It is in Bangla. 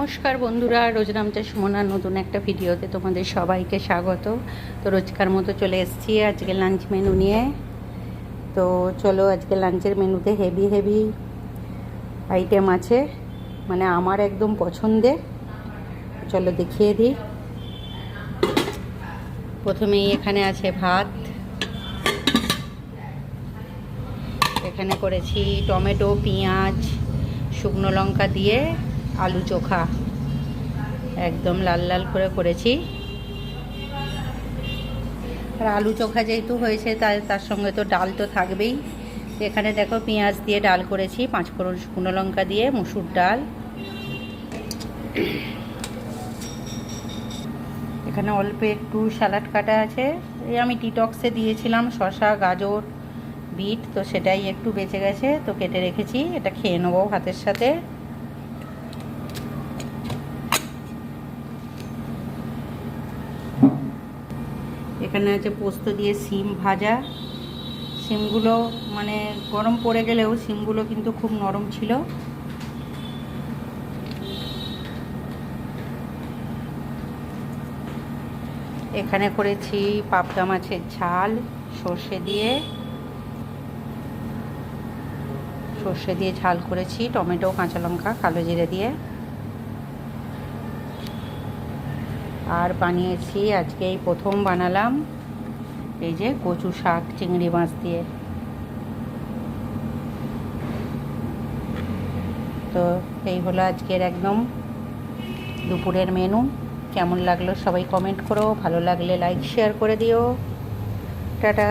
নমস্কার বন্ধুরা, রোজনামচা সুমনার নতুন একটা ভিডিওতে তোমাদের সবাইকে স্বাগত। তো রোজকার মতো চলে এসেছি আজকে লাঞ্চ মেনু নিয়ে। তো চলো, আজকে লাঞ্চের মেনুতে হেভি হেভি আইটেম আছে, মানে আমার একদম পছন্দের। চলো দেখিয়ে দিই। প্রথমেই এখানে আছে ভাত, এখানে করেছি টমেটো, পেঁয়াজ, শুকনো লঙ্কা দিয়ে আলু চোখা, একদম লাল লাল করে করেছি। আর আলু চোখা যেহেতু হয়েছে তার সঙ্গে তো ডাল তো থাকবেই। এখানে দেখো পেঁয়াজ দিয়ে ডাল করেছি, 5 ফোড়ন শুকনো লঙ্কা দিয়ে মুসুর ডাল। এখানে অল্প একটু স্যালাড কাটা আছে, এই আমি ডিটক্সে দিয়েছিলাম শসা, গাজর, বিট, তো সেটাই একটু বেঁচে গেছে, তো কেটে রেখেছি, এটা খেয়ে নেবো ভাতের সাথে। এখানে আছে পোস্ত দিয়ে শিম ভাজা। শিমগুলো মানে গরম পড়ে গেলেও শিমগুলো কিন্তু খুব নরম ছিল। এখানে করেছি পাবদা মাছের ঝাল সর্ষে দিয়ে ঝাল করেছি, টমেটো, কাঁচা লঙ্কা, কালো জিরে দিয়ে। আর বানিয়েছি আজকে এই প্রথম বানালাম এই যে কচু শাক চিংড়ি মাছ দিয়ে। তো এই হলো আজকের একদম দুপুরের মেনু। কেমন লাগলো সবাই কমেন্ট করো, ভালো লাগলে লাইক শেয়ার করে দিও। টাটা।